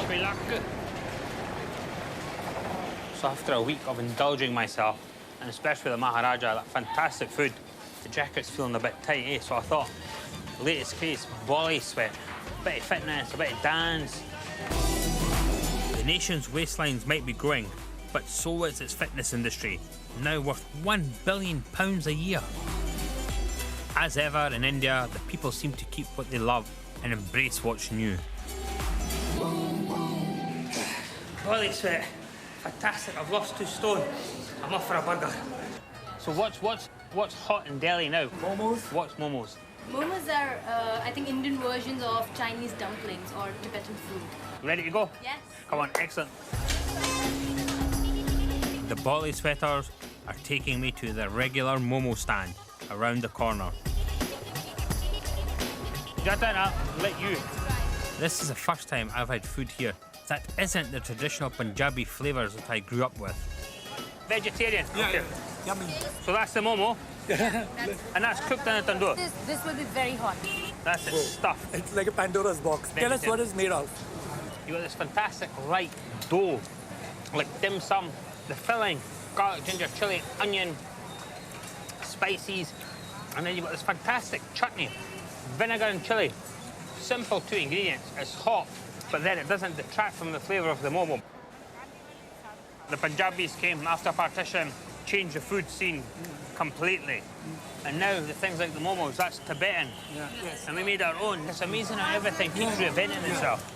me luck. So after a week of indulging myself, and especially the Maharaja, that fantastic food, the jacket's feeling a bit tight, eh? So I thought, latest craze, body sweat, a bit of fitness, a bit of dance. The nation's waistlines might be growing, but so is its fitness industry, now worth £1 billion a year. As ever in India, the people seem to keep what they love and embrace what's new. Body sweat, fantastic. I've lost 2 stone. I'm off for a burger. So what's hot in Delhi now? Momos. What's momos? Momos are, I think, Indian versions of Chinese dumplings or Tibetan food. Ready to go? Yes. Come on, excellent. The body sweaters are taking me to the regular momo stand around the corner. I'll let you. This is the first time I've had food here that isn't the traditional Punjabi flavours that I grew up with. Vegetarian? Yeah, okay. Yummy. So that's the momo? And that's cooked in a tandoor? This will be very hot. That's its stuff. It's like a Pandora's box. Tell us what it's made of. You got this fantastic light dough, like dim sum, the filling, garlic, ginger, chilli, onion, spices, and then you've got this fantastic chutney, vinegar and chilli. Simple 2 ingredients. It's hot, but then it doesn't detract from the flavour of the momo. The Punjabis came after partition, changed the food scene completely. And now the things like the momos, that's Tibetan. Yeah. Yes. And we made our own. It's amazing how everything keeps reinventing itself.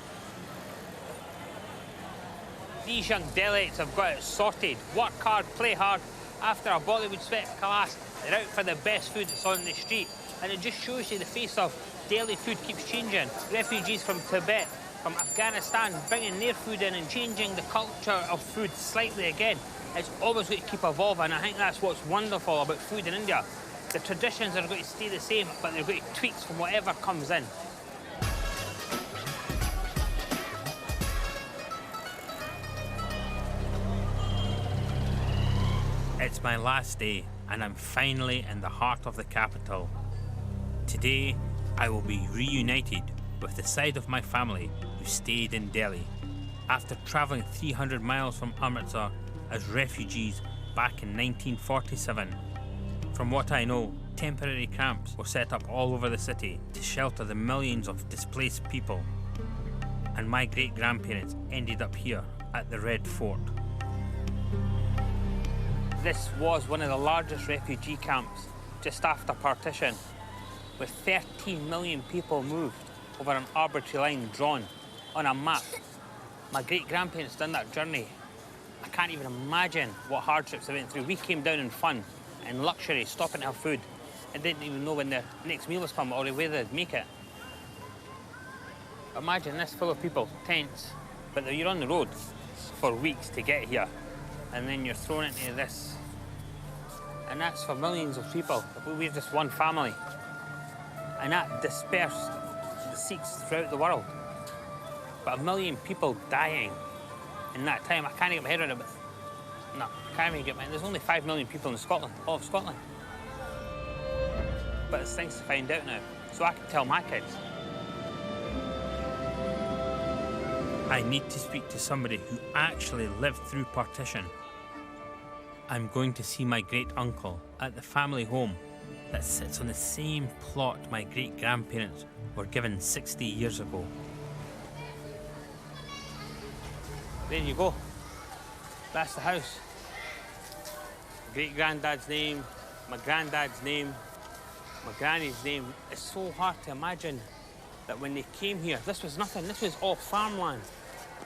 These young Delhites have got it sorted. Work hard, play hard. After a Bollywood sweat class, they're out for the best food that's on the street. And it just shows you the face of Delhi food keeps changing. Refugees from Tibet, from Afghanistan, bringing their food in and changing the culture of food slightly again. It's always going to keep evolving. I think that's what's wonderful about food in India. The traditions are going to stay the same, but they're going to tweaks from whatever comes in. It's my last day, and I'm finally in the heart of the capital. Today, I will be reunited with the side of my family who stayed in Delhi after travelling 300 miles from Amritsar as refugees back in 1947. From what I know, temporary camps were set up all over the city to shelter the millions of displaced people. And my great-grandparents ended up here at the Red Fort. This was one of the largest refugee camps just after partition, with 13 million people moved over an arbitrary line drawn on a map. My great-grandparents done that journey. I can't even imagine what hardships they went through. We came down in fun, in luxury, stopping to have food, and didn't even know when the next meal was coming or where they'd make it. Imagine this full of people, tents, but you're on the road for weeks to get here, and then you're thrown into this. And that's for millions of people. We're just one family. And that dispersed the Sikhs throughout the world. But 1 million people dying in that time, I can't get my head around it, but no, I can't even get my head. There's only 5 million people in Scotland, all of Scotland. But there's things to find out now, so I can tell my kids. I need to speak to somebody who actually lived through partition. I'm going to see my great-uncle at the family home that sits on the same plot my great-grandparents were given 60 years ago. There you go. That's the house. Great-granddad's name, my granddad's name, my granny's name. It's so hard to imagine that when they came here, this was nothing. This was all farmland.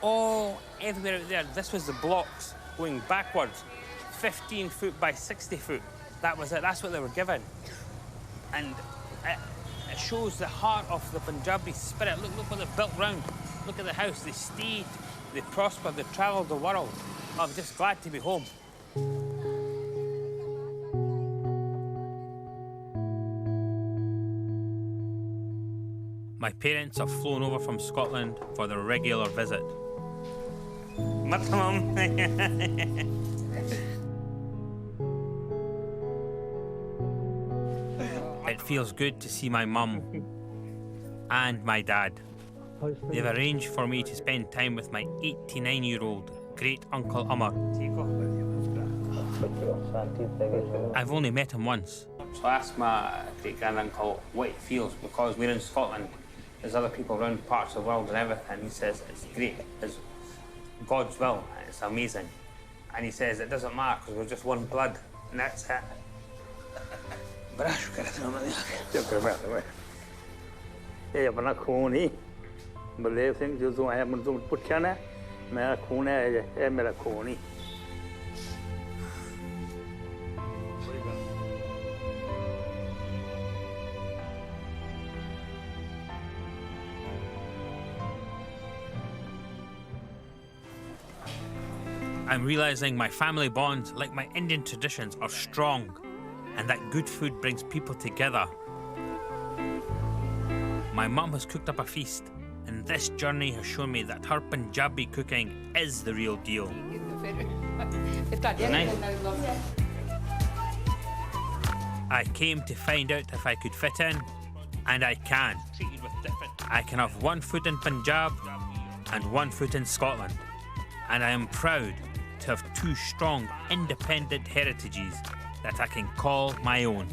All everywhere out there, this was the blocks going backwards. 15 foot by 60 foot. That was it. That's what they were given. And it shows the heart of the Punjabi spirit. Look what they've built round. Look at the house. They stayed, they prospered, they travelled the world. I'm just glad to be home. My parents have flown over from Scotland for their regular visit. It feels good to see my mum and my dad. They've arranged for me to spend time with my 89-year-old great-uncle Umar. I've only met him once. So I asked my great-granduncle what it feels, because we're in Scotland. There's other people around parts of the world and everything. He says it's great, it's God's will, it's amazing. And he says it doesn't matter because we're just one blood, and that's it. ਇਹ ਆਪਣਾ ਖੂਨ ਹੀ ਬਲਦੇਵ ਸਿੰਘ ਜਦੋਂ ਆਇਆ ਮੈਨੂੰ ਪੁੱਛਿਆ ਨਾ ਮੇਰਾ ਖੂਨ ਹੈ ਇਹ ਮੇਰਾ ਖੂਨ ਹੀ I'm realizing my family bonds, like my Indian traditions, are strong, and that good food brings people together. My mum has cooked up a feast, and this journey has shown me that her Punjabi cooking is the real deal. I came to find out if I could fit in, and I can. I can have one foot in Punjab and one foot in Scotland, and I am proud to have two strong, independent heritages that I can call my own.